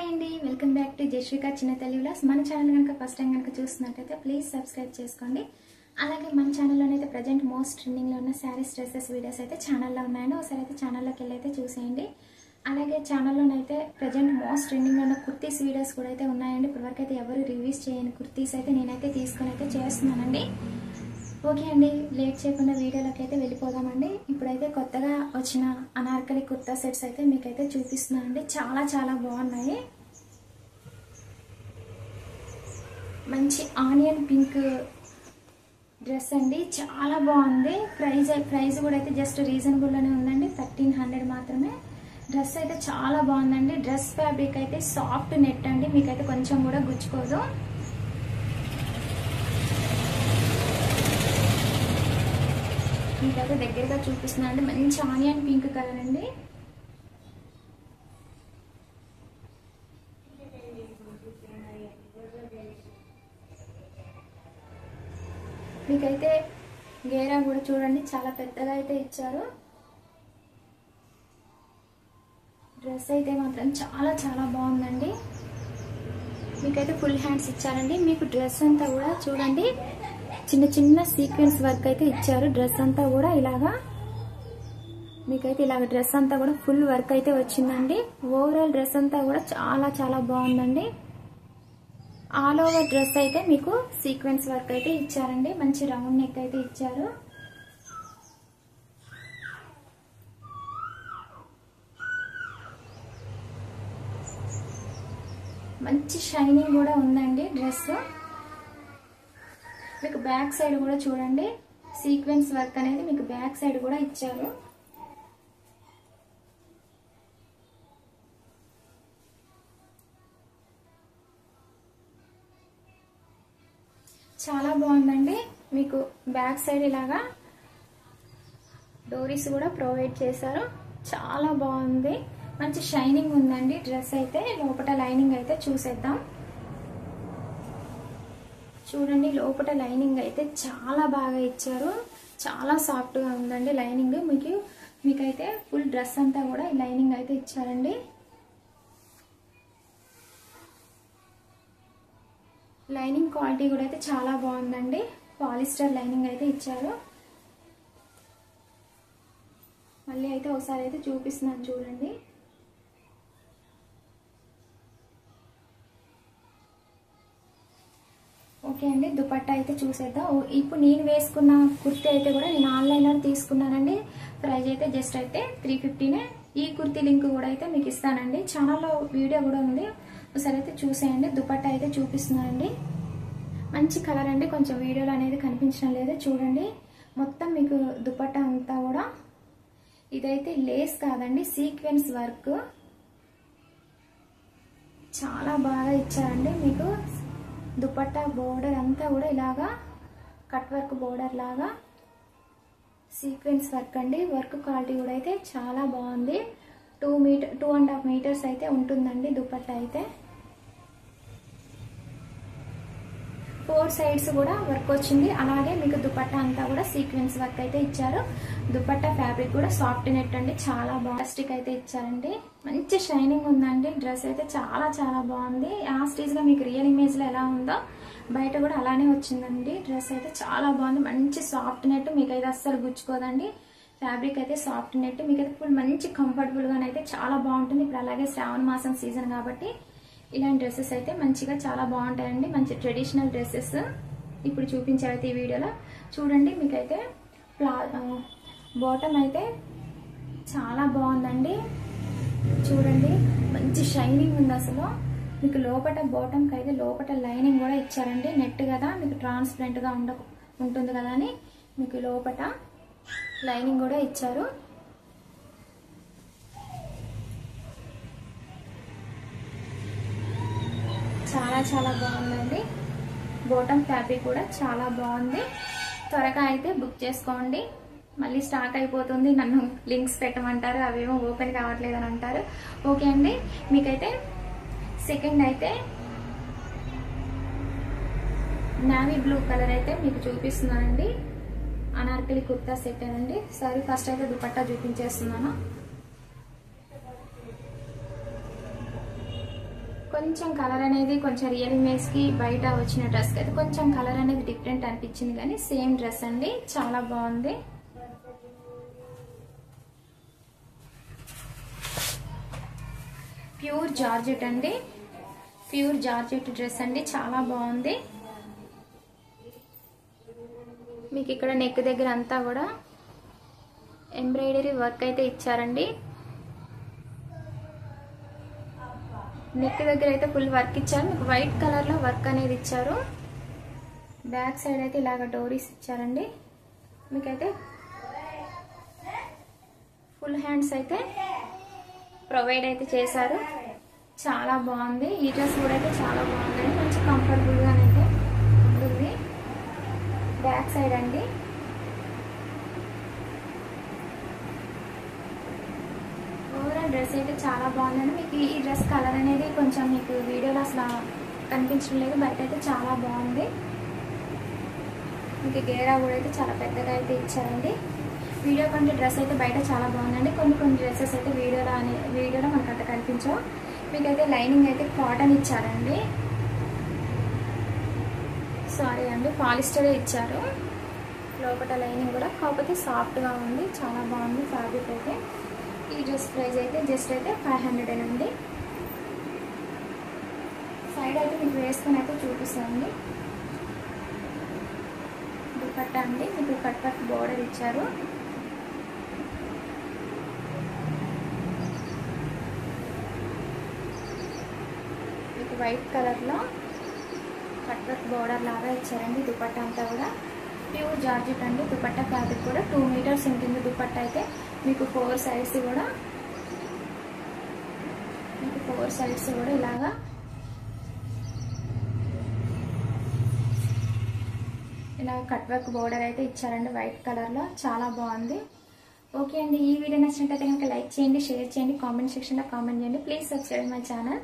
Hi అండి, welcome back to Jashvika చిన్న Telugu vlogs. మన ఛానల్ కనుక ఫస్ట్ టైం కనుక చూస్తున్నట్టయితే ప్లీజ్ సబ్స్క్రైబ్ చేసుకోండి. అలాగే మన ఛానల్లోనైతే ప్రజెంట్ మోస్ట్ ట్రెండింగ్లో ఉన్న శారీస్, డ్రెస్సెస్ వీడియోస్ అయితే ఛానల్లో ఉన్నాయండి. ఒకసారి అయితే ఛానల్లోకి వెళ్ళి అయితే చూసేయండి. అలాగే ఛానల్లోనైతే ప్రజెంట్ మోస్ట్ ట్రెండింగ్లో ఉన్న కుర్తీస్ వీడియోస్ కూడా అయితే ఉన్నాయండి. ఇప్పటివరకు అయితే ఎవరు రివ్యూస్ చేయని కుర్తీస్ అయితే నేనైతే తీసుకొని అయితే చేస్తున్నానండి. ఓకే అండి, లేట్ చేయకుండా వీడియోలోకి అయితే వెళ్ళిపోదామండి. ఇప్పుడైతే కొత్తగా వచ్చిన అనార్కలి కుర్తా సెట్స్ అయితే మీకైతే చూపిస్తున్నానండి. చాలా చాలా బాగున్నాయి. మంచి ఆనియన్ పింక్ డ్రెస్ అండి, చాలా బాగుంది. ప్రైస్ కూడా అయితే జస్ట్ రీజనబుల్లోనే ఉందండి, 1300 మాత్రమే. డ్రెస్ అయితే చాలా బాగుందండి. డ్రెస్ ఫ్యాబ్రిక్ అయితే సాఫ్ట్ నెట్ అండి, మీకైతే కొంచెం కూడా గుచ్చుకోదు. మీకైతే దగ్గరగా చూపిస్తున్నా అండి. మంచి ఆనియన్ పింక్ కలర్ అండి. మీకైతే గేరా కూడా చూడండి, చాలా పెద్దగా అయితే ఇచ్చారు. డ్రెస్ అయితే మాత్రం చాలా చాలా బాగుందండి. మీకైతే ఫుల్ హ్యాండ్స్ ఇచ్చారండి. మీకు డ్రెస్ అంతా కూడా చూడండి, చిన్న చిన్న సీక్వెన్స్ వర్క్ అయితే ఇచ్చారు. డ్రెస్ అంతా కూడా ఇలాగా మీకైతే ఇలాగ డ్రెస్ అంతా కూడా ఫుల్ వర్క్ అయితే వచ్చిందండి. ఓవరాల్ డ్రెస్ అంతా కూడా చాలా చాలా బాగుందండి. ఆల్ ఓవర్ డ్రెస్ అయితే మీకు సీక్వెన్స్ వర్క్ అయితే ఇచ్చారండి. మంచి రౌండ్ నెక్ అయితే ఇచ్చారు. మంచి షైనింగ్ కూడా ఉందండి డ్రెస్. మీకు బ్యాక్ సైడ్ కూడా చూడండి, సీక్వెన్స్ వర్క్ అనేది మీకు బ్యాక్ సైడ్ కూడా ఇచ్చారు. చాలా బాగుందండి. మీకు బ్యాక్ సైడ్ ఇలాగా డోరీస్ కూడా ప్రొవైడ్ చేశారు. చాలా బాగుంది. మంచి షైనింగ్ ఉందండి డ్రెస్ అయితే. లోపల లైనింగ్ అయితే చూసేద్దాం. చూడండి, లోపల లైనింగ్ అయితే చాలా బాగా ఇచ్చారు. చాలా సాఫ్ట్ గా ఉందండి లైనింగ్. మీకైతే ఫుల్ డ్రెస్ అంతా కూడా ఈ లైనింగ్ అయితే ఇచ్చారండి. లైనింగ్ క్వాలిటీ కూడా అయితే చాలా బాగుందండి. పాలిస్టర్ లైనింగ్ అయితే ఇచ్చారు. మళ్ళీ అయితే ఒకసారి అయితే చూపిస్తున్నాను చూడండి. ఓకే అండి, దుపట్టా అయితే చూసేద్దాం. ఇప్పుడు నేను వేసుకున్న కుర్తీ అయితే కూడా నేను ఆన్లైన్లో తీసుకున్నానండి. ప్రైస్ అయితే జస్ట్ అయితే 350నే. ఈ కుర్తీ లింక్ కూడా అయితే మీకు ఇస్తానండి. ఛానల్లో వీడియో కూడా ఉంది, ఒకసారి అయితే చూసేయండి. దుపట్టా అయితే చూపిస్తున్నానండి. మంచి కలర్ అండి, కొంచెం వీడియోలో అనేది కనిపించడం లేదు. చూడండి, మొత్తం మీకు దుపట్టా అంతా కూడా ఇదైతే లేస్ కాదండి, సీక్వెన్స్ వర్క్. చాలా బాగా ఇచ్చారండి. మీకు దుపట్టా బోర్డర్ అంతా కూడా ఇలాగా కట్ వర్క్ బోర్డర్ లాగా సీక్వెన్స్ వర్క్ అండి. వర్క్ క్వాలిటీ కూడా అయితే చాలా బాగుంది. 2.5 మీటర్స్ అయితే ఉంటుందండి దుపట్టా అయితే. 4 సైడ్స్ కూడా వర్క్ వచ్చింది. అలాగే మీకు దుపట్టా అంతా కూడా సీక్వెన్స్ వర్క్ అయితే ఇచ్చారు. దుపట్టా ఫ్యాబ్రిక్ కూడా సాఫ్ట్ నెట్ అండి, చాలా బాగా స్టిక్ అయితే ఇచ్చారండి. మంచి షైనింగ్ ఉందండి. డ్రెస్ అయితే చాలా చాలా బాగుంది. యాస్టీజ్ గా మీకు రియల్ ఇమేజ్ లో ఎలా ఉందో బయట కూడా అలానే వచ్చిందండి. డ్రెస్ అయితే చాలా బాగుంది. మంచి సాఫ్ట్ నెట్, మీకైతే అస్సలు గుచ్చుకోదండి. ఫ్యాబ్రిక్ అయితే సాఫ్ట్ నెట్, మీకైతే ఫుల్ మంచి కంఫర్టబుల్ గానైతే చాలా బాగుంటుంది. ఇప్పుడు అలాగే శ్రావణ మాసం సీజన్ కాబట్టి ఇలాంటి డ్రెస్సెస్ అయితే మంచిగా చాలా బాగుంటాయండి. మంచి ట్రెడిషనల్ డ్రెస్సెస్ ఇప్పుడు చూపించారైతే ఈ వీడియోలో చూడండి. మీకైతే బాటమ్ అయితే చాలా బాగుందండి. చూడండి, మంచి షైనింగ్ ఉంది అసలు. మీకు లోపల బాటమ్కి అయితే లోపల లైనింగ్ కూడా ఇచ్చారండి. నెట్ కదా, మీకు ట్రాన్స్పరెంట్ గా ఉంటుంది కదా అని మీకు లోపల లైనింగ్ కూడా ఇచ్చారు. చాలా చాలా బాగుందండి. బాటమ్ ఫ్యాబ్రిక్ కూడా చాలా బాగుంది. త్వరగా అయితే బుక్ చేసుకోండి, మళ్ళీ స్టాక్ అయిపోతుంది. నన్ను లింక్స్ పెట్టమంటారు, అవేమో ఓపెన్ కావట్లేదు అని అంటారు. ఓకే అండి, మీకైతే సెకండ్ అయితే నావీ బ్లూ కలర్ అయితే మీకు చూపిస్తున్నానండి. అనార్కలి కుర్తా సెట్ అండి. సరే, ఫస్ట్ అయితే దుపట్టా చూపించేస్తున్నాను. కొంచెం కలర్ అనేది కొంచెం రియల్ ఇమేజ్ కి బయట వచ్చిన డ్రెస్ కి అయితే కొంచెం కలర్ అనేది డిఫరెంట్ అనిపించింది, కానీ సేమ్ డ్రెస్ అండి, చాలా బాగుంది. ప్యూర్ జార్జెట్ అండి, ప్యూర్ జార్జెట్ డ్రెస్ అండి, చాలా బాగుంది. మీకు ఇక్కడ నెక్ దగ్గర అంతా కూడా ఎంబ్రాయిడరీ వర్క్ అయితే ఇచ్చారండి. నెక్ దగ్గర అయితే ఫుల్ వర్క్ ఇచ్చారు, మీకు వైట్ కలర్ లో వర్క్ అనేది ఇచ్చారు. బ్యాక్ సైడ్ అయితే ఇలాగ డోరీస్ ఇచ్చారండి. మీకైతే ఫుల్ హ్యాండ్స్ అయితే ప్రొవైడ్ అయితే చేశారు, చాలా బాగుంది. ఈ డ్రెస్ కూడా అయితే చాలా బాగుందండి, మంచి కంఫర్టబుల్ గా అయితే ఉంటుంది. బ్యాక్ సైడ్ అండి, ఓవరాల్ డ్రెస్ అయితే చాలా బాగుందండి. మీకు ఈ డ్రెస్ కలర్ అనేది కొంచెం మీకు వీడియోలో అసలు కనిపించడం లేదు, బయట అయితే చాలా బాగుంది. మీకు గేరా కూడా అయితే చాలా పెద్దగా అయితే ఇచ్చారండి. వీడియో కంటే డ్రెస్ అయితే బయట చాలా బాగుందండి. కొన్ని డ్రెస్సెస్ అయితే వీడియోలో మనకు అంత కనిపించవు. మీకైతే లైనింగ్ అయితే కాటన్ ఇచ్చారండి, సారీ అండి పాలిస్టరే ఇచ్చారు. లోపల లైనింగ్ కూడా కాకపోతే సాఫ్ట్గా ఉంది, చాలా బాగుంది ఫ్యాబ్రిక్ అయితే. ఈ డ్రెస్ ప్రైస్ అయితే జస్ట్ అయితే 500 అండి. సైడ్ అయితే మీకు వేసుకొని అయితే చూపిస్తానండి. దుపట్టా అండి, మీకు కట్ వర్క్ బోర్డర్ ఇచ్చారు. మీకు వైట్ కలర్లో కట్ వర్క్ బోర్డర్ లాగా ఇచ్చారండి. దుపట్టా అంతా కూడా ప్యూర్ జార్జెట్ అండి. దుపట్టా ఫ్యాబ్రిక్ కూడా 2 మీటర్స్ ఉంటుంది. దుపట్టా అయితే మీకు 4 సైడ్స్ కూడా ఇలాగా ఇలా కట్ వర్క్ బోర్డర్ అయితే ఇచ్చారండి వైట్ కలర్ లో, చాలా బాగుంది. ఓకే అండి, ఈ వీడియో నచ్చినట్లయితే కనుక లైక్ చేయండి, షేర్ చేయండి, కామెంట్ సెక్షన్ లో కామెంట్ చేయండి. Please subscribe my channel.